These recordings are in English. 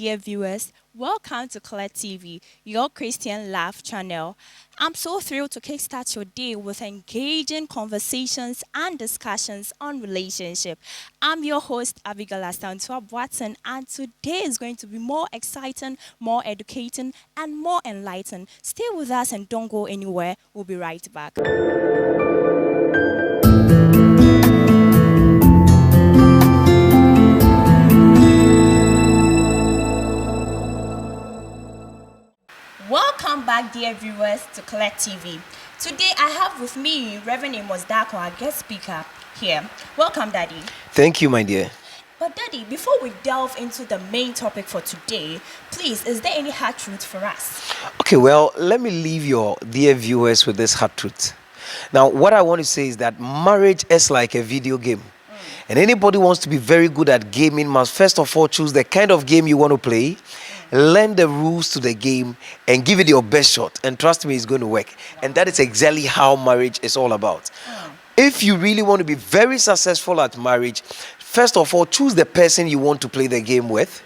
dear viewers. Welcome to Colette TV, your Christian Laugh channel. I'm so thrilled to kickstart your day with engaging conversations and discussions on relationship. I'm your host, Abigail Astantua Watson, and today is going to be more exciting, more educating, and more enlightening. Stay with us and don't go anywhere. We'll be right back. Welcome back, dear viewers, to Colette TV. Today I have with me Reverend Amos Dako, our guest speaker here. Welcome, Daddy. Thank you, my dear. But Daddy, before we delve into the main topic for today, please, is there any hard truth for us? Okay, well, let me leave your dear viewers with this hard truth. Now, what I want to say is that marriage is like a video game. And anybody who wants to be very good at gaming must first of all choose the kind of game you want to play, learn the rules to the game, and give it your best shot. And trust me, it's going to work. And that is exactly how marriage is all about. If you really want to be very successful at marriage, first of all, choose the person you want to play the game with.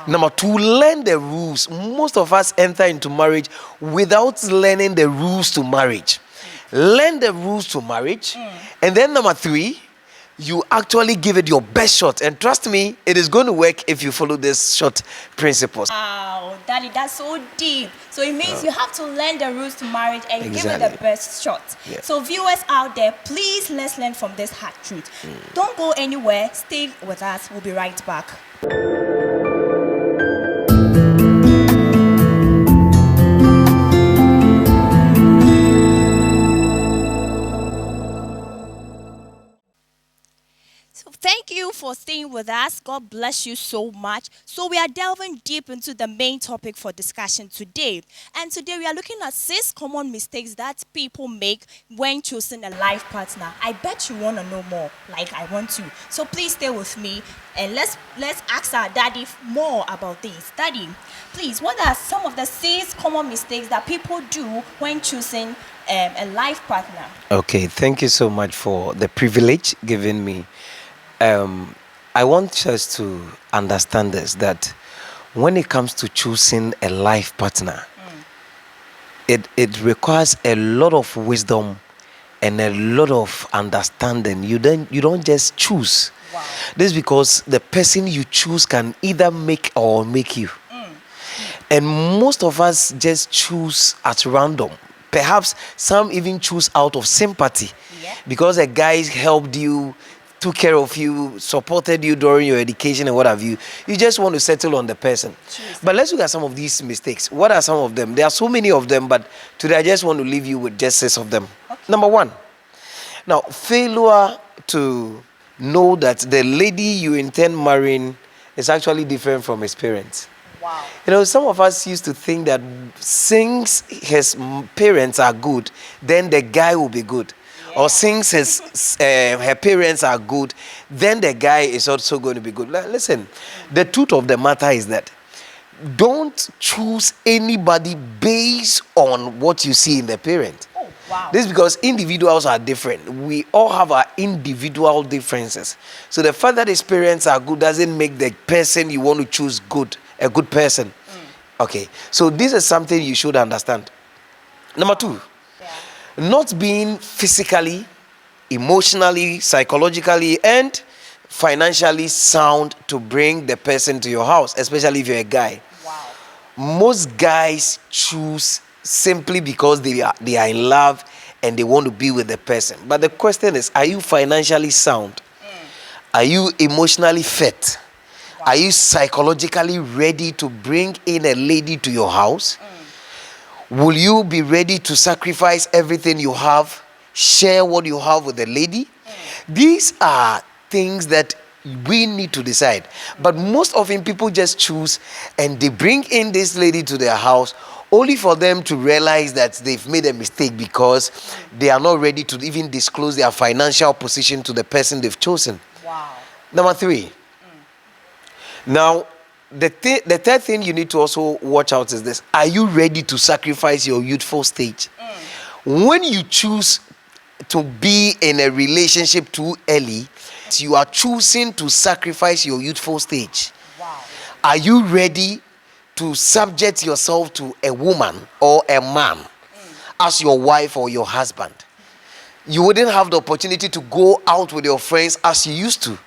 Number two, learn the rules. Most of us enter into marriage without learning the rules to marriage. Learn the rules to marriage. And then number three, you actually give it your best shot. And trust me, it is going to work if you follow this short principles. Wow, Daddy, that's so deep. So it means you have to learn the rules to marriage and give it the best shot. Yeah. So viewers out there, please let's learn from this hard truth. Don't go anywhere. Stay with us. We'll be right back. Thank you for staying with us. God bless you so much. So we are delving deep into the main topic for discussion today. And today we are looking at 6 common mistakes that people make when choosing a life partner. I bet you want to know more, like I want to. So please stay with me and let's ask our daddy more about this. Daddy, please, what are some of the 6 common mistakes that people do when choosing a life partner? Okay, thank you so much for the privilege given me. I want us to understand this, that when it comes to choosing a life partner, it requires a lot of wisdom and a lot of understanding. You don't just choose. Wow. This is because the person you choose can either make or make you. And most of us just choose at random. Perhaps some even choose out of sympathy. Yeah. Because a guy helped you, took care of you, supported you during your education and what have you. You just want to settle on the person. But let's look at some of these mistakes. What are some of them? There are so many of them, but today I just want to leave you with just 6 of them. Okay. Number 1. Now, failure to know that the lady you intend marrying is actually different from his parents. Wow. You know, some of us used to think that since his parents are good, then the guy will be good. Or since her parents are good, then the guy is also going to be good. Listen, the truth of the matter is that don't choose anybody based on what you see in the parent. Oh, wow. This is because individuals are different. We all have our individual differences. So the fact that his parents are good doesn't make the person you want to choose good, a good person. Okay, so this is something you should understand. Number 2. Not being physically, emotionally, psychologically, and financially sound to bring the person to your house, especially if you're a guy. Wow. Most guys choose simply because they are in love and they want to be with the person. But the question is, are you financially sound? Are you emotionally fit? Are you psychologically ready to bring in a lady to your house? Will you be ready to sacrifice everything you have, share what you have with the lady? These are things that we need to decide. But most often people just choose and they bring in this lady to their house only for them to realize that they've made a mistake because they are not ready to even disclose their financial position to the person they've chosen. Wow. Number 3. Now, the third thing you need to also watch out is this. Are you ready to sacrifice your youthful stage? When you choose to be in a relationship too early, you are choosing to sacrifice your youthful stage. Wow. Are you ready to subject yourself to a woman or a man as your wife or your husband. You wouldn't have the opportunity to go out with your friends as you used to.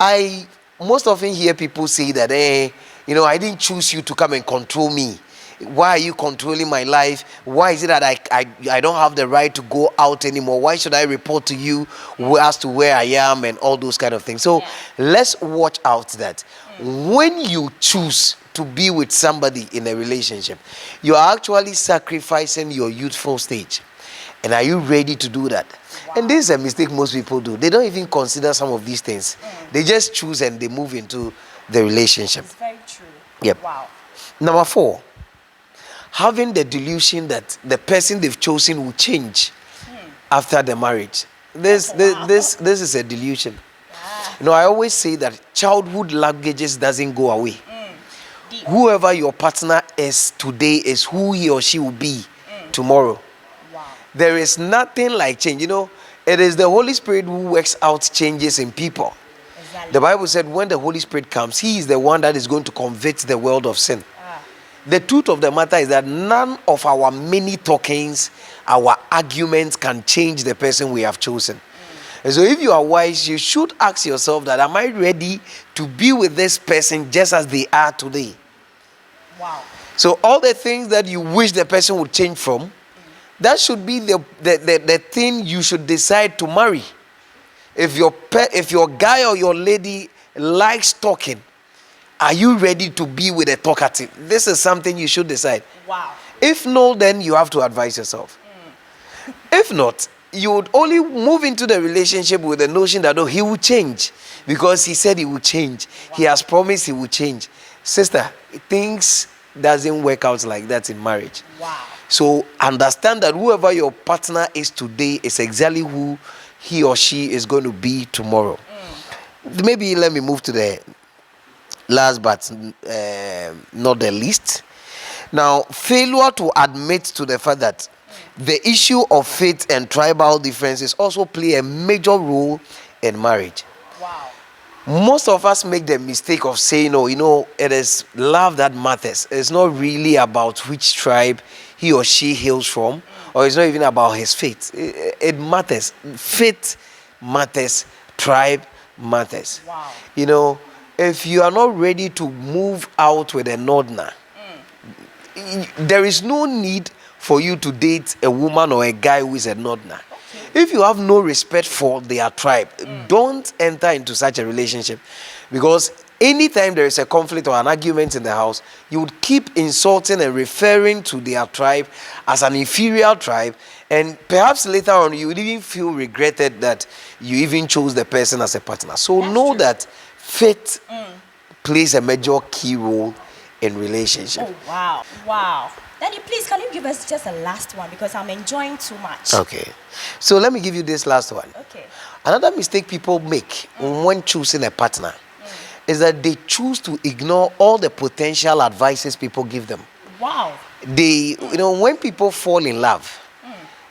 I most often hear people say that, I didn't choose you to come and control me. Why are you controlling my life? Why is it that I don't have the right to go out anymore? Why should I report to you as to where I am and all those kind of things? So let's watch out that when you choose to be with somebody in a relationship, you are actually sacrificing your youthful stage. And are you ready to do that? Wow. And this is a mistake most people do. They don't even consider some of these things. They just choose and they move into the relationship. It's very true. Yep. Wow. Number 4, having the delusion that the person they've chosen will change after the marriage. This is a delusion. I always say that childhood luggages doesn't go away. Whoever your partner is today is who he or she will be tomorrow. Wow. There is nothing like change. It is the Holy Spirit who works out changes in people. Exactly. The Bible said when the Holy Spirit comes, he is the one that is going to convict the world of sin. The truth of the matter is that none of our many talkings, our arguments can change the person we have chosen. And so if you are wise, you should ask yourself that, am I ready to be with this person just as they are today? Wow. So all the things that you wish the person would change from, that should be the thing you should decide to marry. If your guy or your lady likes talking, are you ready to be with a talkative? This is something you should decide. Wow. If no, then you have to advise yourself. If not, you would only move into the relationship with the notion that, he will change because he said he will change. Wow. He has promised he will change. Sister, things doesn't work out like that in marriage. Wow. So understand that whoever your partner is today is exactly who he or she is going to be tomorrow. Maybe let me move to the last but not the least. Now, failure to admit to the fact that the issue of faith and tribal differences also play a major role in marriage. Wow. Most of us make the mistake of saying, it is love that matters. It's not really about which tribe he or she hails from, or it's not even about his faith. It matters. Faith matters. Tribe matters. Wow. If you are not ready to move out with a northerner, there is no need for you to date a woman or a guy who is a northerner. Okay. If you have no respect for their tribe, don't enter into such a relationship, because anytime there is a conflict or an argument in the house, you would keep insulting and referring to their tribe as an inferior tribe, and perhaps later on you would even feel regretted that you even chose the person as a partner. So know that faith plays a major key role in relationship. Oh, wow. Daddy, please, can you give us just a last one, because I'm enjoying too much. Okay. So let me give you this last one. Okay. Another mistake people make when choosing a partner is that they choose to ignore all the potential advices people give them. Wow. When people fall in love,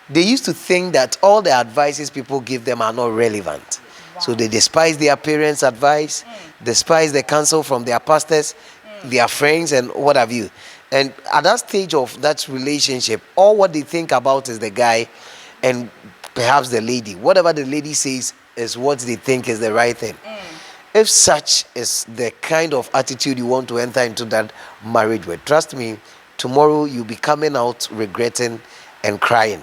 they used to think that all the advices people give them are not relevant. Wow. So they despise their parents' advice, despise the counsel from their pastors, their friends, and what have you. And at that stage of that relationship, all what they think about is the guy and perhaps the lady. Whatever the lady says is what they think is the right thing. If such is the kind of attitude you want to enter into that marriage with, trust me, tomorrow you'll be coming out regretting and crying.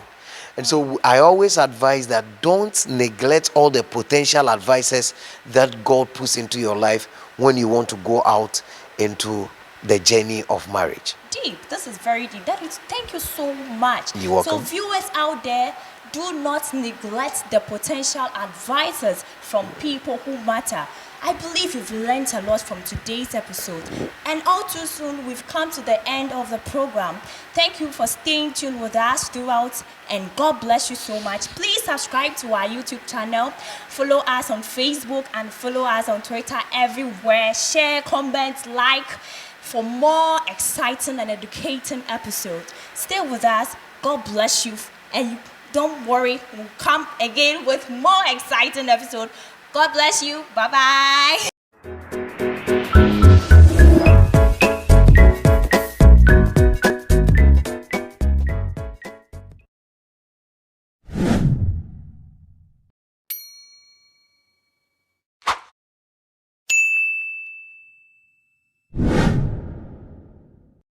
And so I always advise that don't neglect all the potential advices that God puts into your life when you want to go out into the journey of marriage. Deep. This is very deep. Thank you so much. You're welcome. So viewers out there, do not neglect the potential advisors from people who matter. I believe you've learned a lot from today's episode. And all too soon, we've come to the end of the program. Thank you for staying tuned with us throughout, and God bless you so much. Please subscribe to our YouTube channel. Follow us on Facebook and follow us on Twitter, everywhere. Share, comment, like for more exciting and educating episodes. Stay with us. God bless you. And don't worry, we'll come again with more exciting episodes. God bless you. Bye-bye.